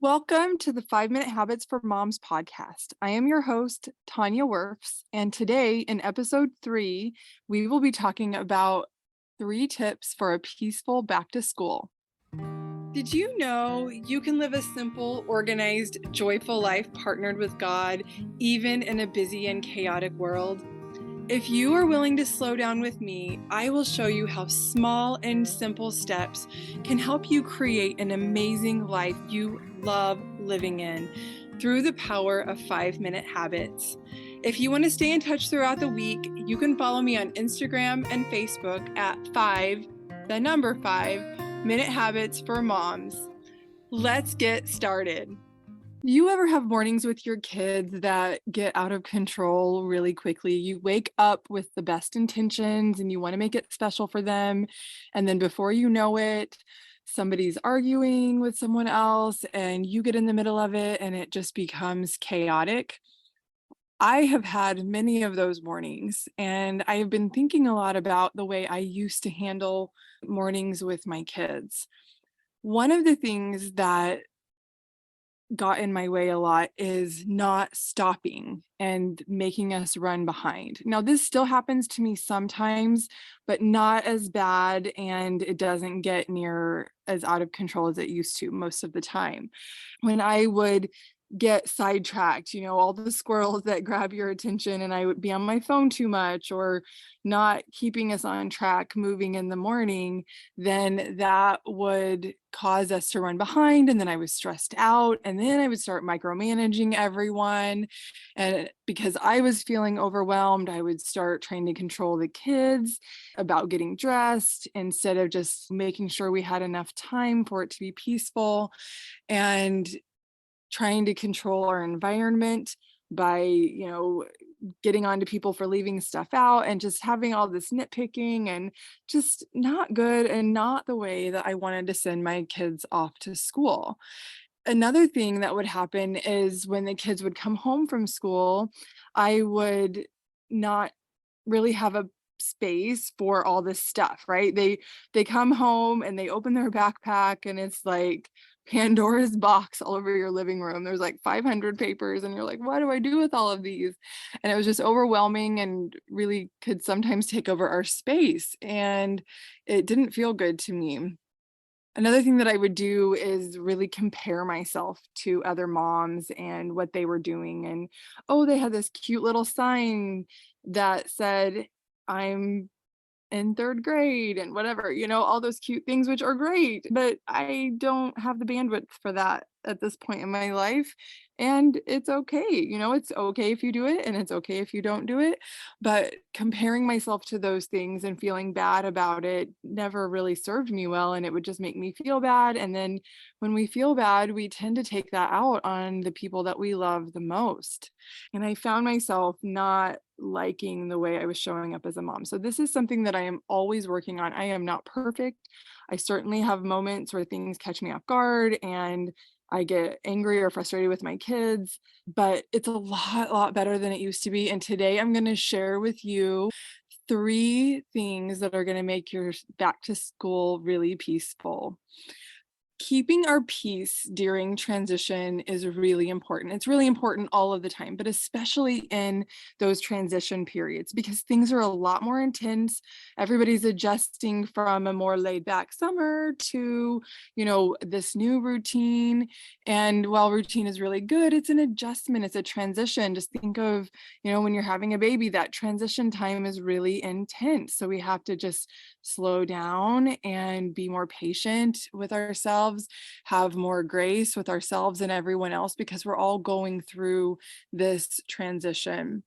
Welcome to the 5 Minute Habits for Moms podcast. I am your host, Tanya Werfs, and today in episode 3, we will be talking about 3 tips for a peaceful back to school. Did you know you can live a simple, organized, joyful life partnered with God, even in a busy and chaotic world? If you are willing to slow down with me, I will show you how small and simple steps can help you create an amazing life you love living in through the power of 5 minute habits. If you want to stay in touch throughout the week, you can follow me on Instagram and Facebook at 5 minute habits for moms. Let's get started. You ever have mornings with your kids that get out of control really quickly? You wake up with the best intentions and you want to make it special for them. And then before you know it, somebody's arguing with someone else and you get in the middle of it and it just becomes chaotic. I have had many of those mornings, and I have been thinking a lot about the way I used to handle mornings with my kids. One of the things that got in my way a lot is not stopping and making us run behind. Now, this still happens to me sometimes, but not as bad, and it doesn't get near as out of control as it used to most of the time. When I would get sidetracked, all the squirrels that grab your attention, and I would be on my phone too much or not keeping us on track moving in the morning, then that would cause us to run behind. And then I was stressed out. And then I would start micromanaging everyone. And because I was feeling overwhelmed, I would start trying to control the kids about getting dressed instead of just making sure we had enough time for it to be peaceful. And trying to control our environment by, getting on to people for leaving stuff out and just having all this nitpicking and just not good and not the way that I wanted to send my kids off to school. Another thing that would happen is when the kids would come home from school, I would not really have a space for all this stuff, right? They come home and they open their backpack and it's like Pandora's box all over your living room. There's like 500 papers and you're like, what do I do with all of these? And it was just overwhelming and really could sometimes take over our space, and it didn't feel good to me. Another thing that I would do is really compare myself to other moms and what they were doing. And, oh, they had this cute little sign that said, I'm in 3rd grade and whatever, all those cute things, which are great, but I don't have the bandwidth for that at this point in my life. And it's okay, it's okay if you do it and it's okay if you don't do it. But comparing myself to those things and feeling bad about it never really served me well. And it would just make me feel bad. And then when we feel bad, we tend to take that out on the people that we love the most. And I found myself not liking the way I was showing up as a mom. So this is something that I am always working on. I am not perfect. I certainly have moments where things catch me off guard and I get angry or frustrated with my kids, but it's a lot better than it used to be. And today I'm going to share with you 3 things that are going to make your back to school really peaceful. Keeping our peace during transition is really important. It's really important all of the time, but especially in those transition periods because things are a lot more intense. Everybody's adjusting from a more laid back summer to, this new routine. And while routine is really good, it's an adjustment, it's a transition. Just think of, when you're having a baby, that transition time is really intense. So we have to just slow down and be more patient with ourselves, have more grace with ourselves and everyone else because we're all going through this transition.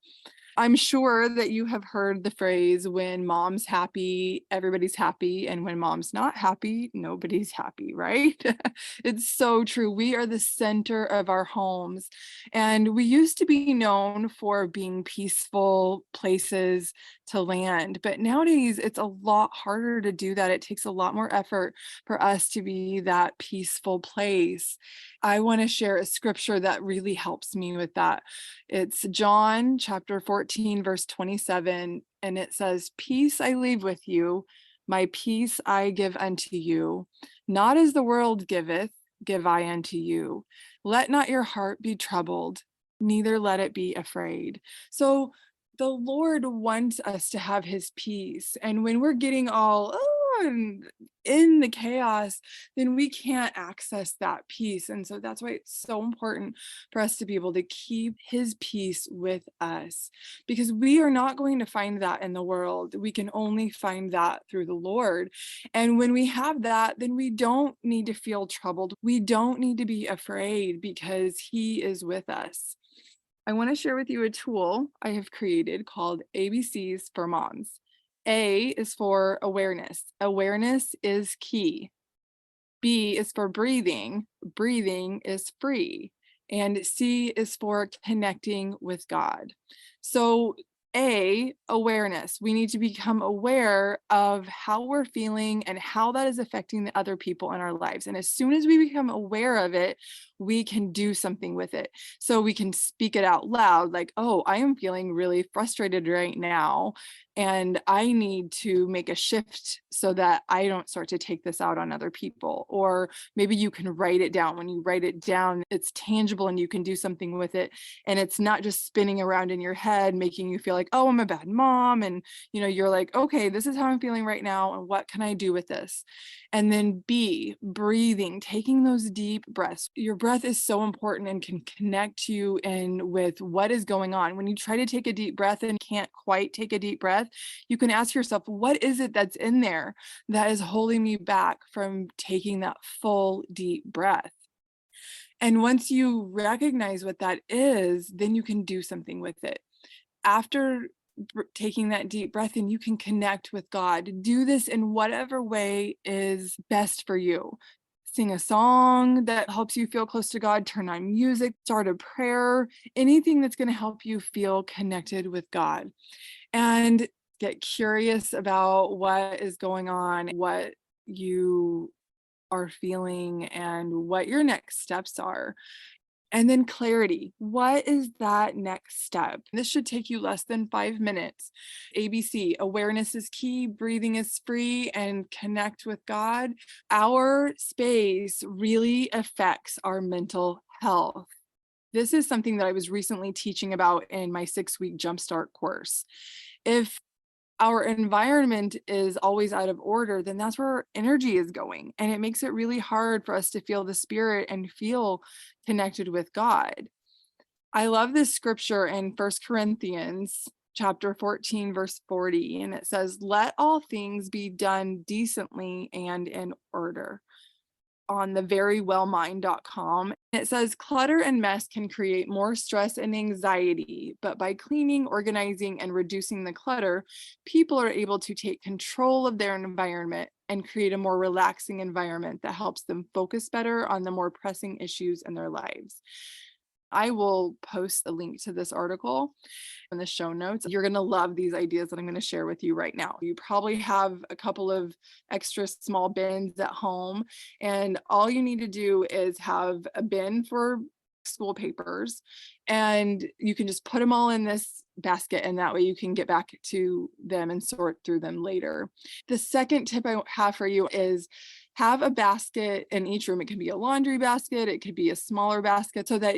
I'm sure that you have heard the phrase, when mom's happy, everybody's happy, and when mom's not happy, nobody's happy, right? It's so true. We are the center of our homes, and we used to be known for being peaceful places to land, but nowadays it's a lot harder to do that. It takes a lot more effort for us to be that peaceful place. I want to share a scripture that really helps me with that. It's John chapter 14, verse 27, and it says, "Peace I leave with you, my peace I give unto you. Not as the world giveth, give I unto you. Let not your heart be troubled, neither let it be afraid. So the Lord wants us to have his peace. And when we're getting all and in the chaos, then we can't access that peace. And so that's why it's so important for us to be able to keep his peace with us, because we are not going to find that in the world. We can only find that through the Lord. And when we have that, then we don't need to feel troubled. We don't need to be afraid because he is with us. I want to share with you a tool I have created called ABCs for Moms. A is for awareness. Awareness is key. B is for breathing. Breathing is free. And C is for connecting with God. So A, awareness. We need to become aware of how we're feeling and how that is affecting the other people in our lives. And as soon as we become aware of it, we can do something with it. So we can speak it out loud, like, oh, I am feeling really frustrated right now, and I need to make a shift so that I don't start to take this out on other people. Or maybe you can write it down. When you write it down, it's tangible and you can do something with it. And it's not just spinning around in your head, making you feel like, oh, I'm a bad mom. And, you're like, okay, this is how I'm feeling right now. And what can I do with this? And then B, breathing, taking those deep breaths. Your breath is so important and can connect you in with what is going on. When you try to take a deep breath and can't quite take a deep breath, you can ask yourself, what is it that's in there that is holding me back from taking that full deep breath? And once you recognize what that is, then you can do something with it. After taking that deep breath in, you can connect with God. Do this in whatever way is best for you. Sing a song that helps you feel close to God, turn on music, start a prayer, anything that's going to help you feel connected with God. And get curious about what is going on, what you are feeling, and what your next steps are. And then clarity. What is that next step? This should take you less than 5 minutes. ABC, awareness is key, breathing is free, and connect with God. Our space really affects our mental health. This is something that I was recently teaching about in my 6-week Jumpstart course. If our environment is always out of order, then that's where our energy is going. And it makes it really hard for us to feel the spirit and feel connected with God. I love this scripture in 1 Corinthians chapter 14, verse 40. And it says, let all things be done decently and in order, on the verywellmind.com. It says clutter and mess can create more stress and anxiety, but by cleaning, organizing, and reducing the clutter, people are able to take control of their environment and create a more relaxing environment that helps them focus better on the more pressing issues in their lives. I will post a link to this article in the show notes. You're going to love these ideas that I'm going to share with you right now. You probably have a couple of extra small bins at home, and all you need to do is have a bin for school papers, and you can just put them all in this basket, and that way you can get back to them and sort through them later. The second tip I have for you is have a basket in each room. It can be a laundry basket, it could be a smaller basket, so that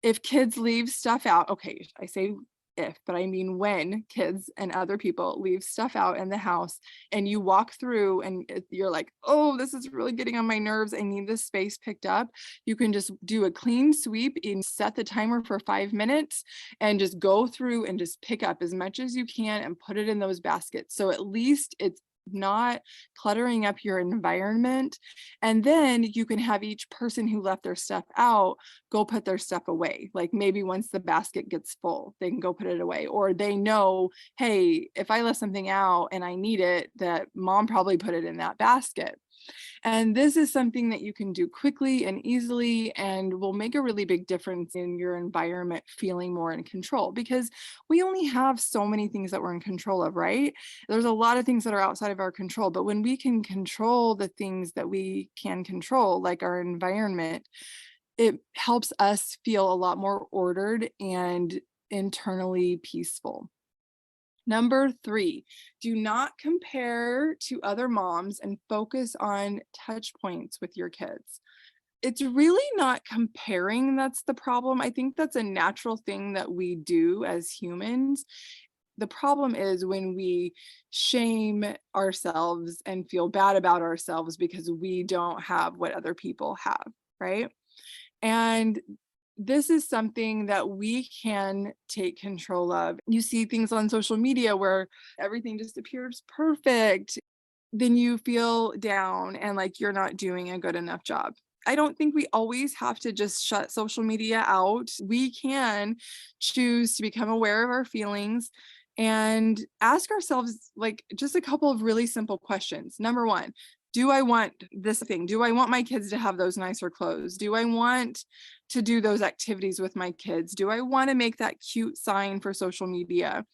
if kids leave stuff out, okay, I say if, but I mean when kids and other people leave stuff out in the house and you walk through and you're like, oh, this is really getting on my nerves, I need this space picked up, you can just do a clean sweep and set the timer for 5 minutes and just go through and just pick up as much as you can and put it in those baskets. So at least it's not cluttering up your environment. And then you can have each person who left their stuff out go put their stuff away. Like maybe once the basket gets full, they can go put it away. Or they know, hey, if I left something out and I need it, that mom probably put it in that basket. And this is something that you can do quickly and easily and will make a really big difference in your environment feeling more in control, because we only have so many things that we're in control of, right? There's a lot of things that are outside of our control, but when we can control the things that we can control, like our environment, it helps us feel a lot more ordered and internally peaceful. Number 3, do not compare to other moms and focus on touch points with your kids. It's really not comparing that's the problem. I think that's a natural thing that we do as humans. The problem is when we shame ourselves and feel bad about ourselves because we don't have what other people have, right? And this is something that we can take control of. You see things on social media where everything just appears perfect, then you feel down and like you're not doing a good enough job. I don't think we always have to just shut social media out. We can choose to become aware of our feelings and ask ourselves like just a couple of really simple questions. Number one, do I want this thing? Do I want my kids to have those nicer clothes? Do I want to do those activities with my kids? Do I want to make that cute sign for social media?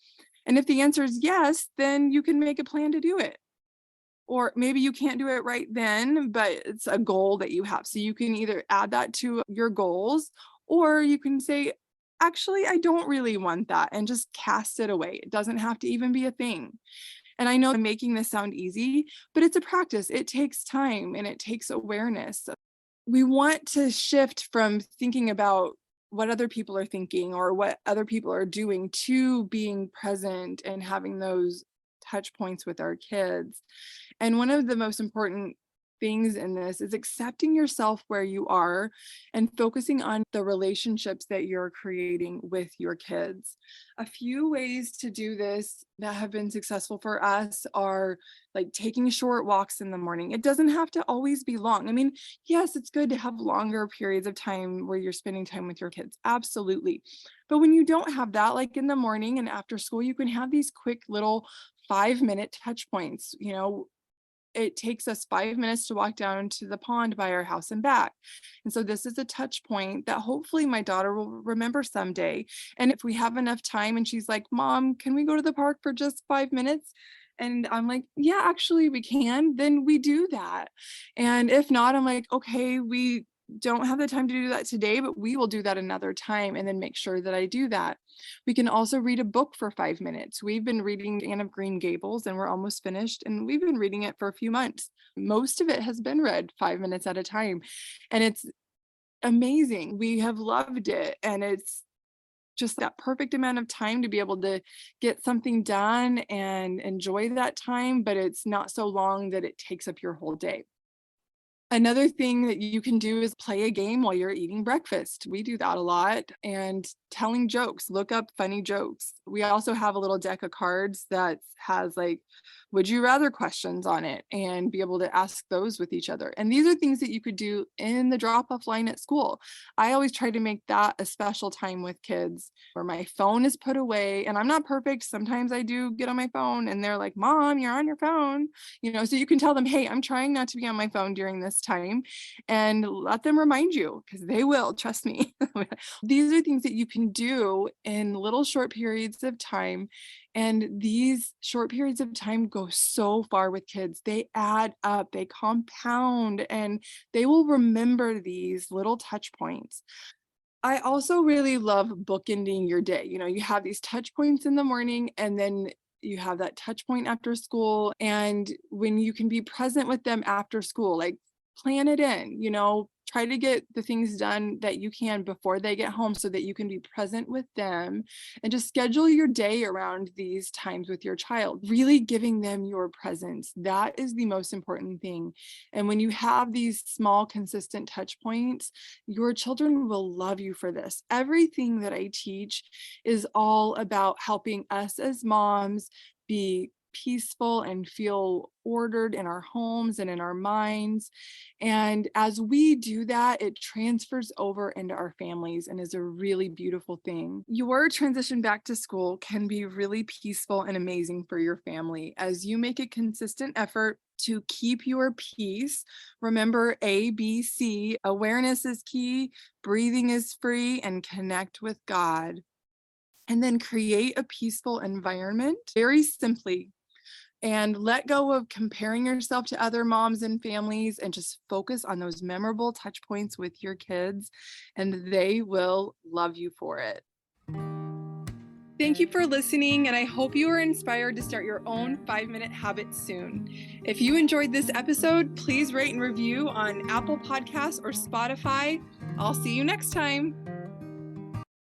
And if the answer is yes, then you can make a plan to do it. Or maybe you can't do it right then, but it's a goal that you have. So you can either add that to your goals, or you can say, actually, I don't really want that, and just cast it away. It doesn't have to even be a thing. And I know I'm making this sound easy, but it's a practice. It takes time and it takes awareness. We want to shift from thinking about what other people are thinking or what other people are doing to being present and having those touch points with our kids. And one of the most important things in this is accepting yourself where you are and focusing on the relationships that you're creating with your kids. A few ways to do this that have been successful for us are like taking short walks in the morning. It doesn't have to always be long. I mean, yes, it's good to have longer periods of time where you're spending time with your kids. Absolutely. But when you don't have that, like in the morning and after school, you can have these quick little 5-minute touch points. It takes us 5 minutes to walk down to the pond by our house and back. And so this is a touch point that hopefully my daughter will remember someday. And if we have enough time and she's like, Mom, can we go to the park for just 5 minutes? And I'm like, yeah, actually we can, then we do that. And if not, I'm like, okay, we don't have the time to do that today, but we will do that another time and then make sure that I do that. We can also read a book for 5 minutes. We've been reading Anne of Green Gables and we're almost finished, and we've been reading it for a few months. Most of it has been read 5 minutes at a time, and it's amazing. We have loved it, and it's just that perfect amount of time to be able to get something done and enjoy that time, but it's not so long that it takes up your whole day. Another thing that you can do is play a game while you're eating breakfast. We do that a lot. And telling jokes, look up funny jokes. We also have a little deck of cards that has like, would you rather questions on it, and be able to ask those with each other. And these are things that you could do in the drop off line at school. I always try to make that a special time with kids where my phone is put away. And I'm not perfect. Sometimes I do get on my phone and they're like, Mom, you're on your phone. So you can tell them, hey, I'm trying not to be on my phone during this time, and let them remind you, because they will, trust me. These are things that you can do in little short periods of time. And these short periods of time go so far with kids. They add up, they compound, and they will remember these little touch points. I also really love bookending your day. You have these touch points in the morning, and then you have that touch point after school. And when you can be present with them after school, like plan it in, try to get the things done that you can before they get home so that you can be present with them, and just schedule your day around these times with your child, really giving them your presence. That is the most important thing. And when you have these small, consistent touch points, your children will love you for this. Everything that I teach is all about helping us as moms be peaceful and feel ordered in our homes and in our minds. And as we do that, it transfers over into our families and is a really beautiful thing. Your transition back to school can be really peaceful and amazing for your family as you make a consistent effort to keep your peace. Remember ABC: awareness is key, breathing is free, and connect with God. And then create a peaceful environment very simply, and let go of comparing yourself to other moms and families, and just focus on those memorable touch points with your kids, and they will love you for it. Thank you for listening, and I hope you are inspired to start your own 5-minute habit soon. If you enjoyed this episode, please rate and review on Apple Podcasts or Spotify. I'll see you next time.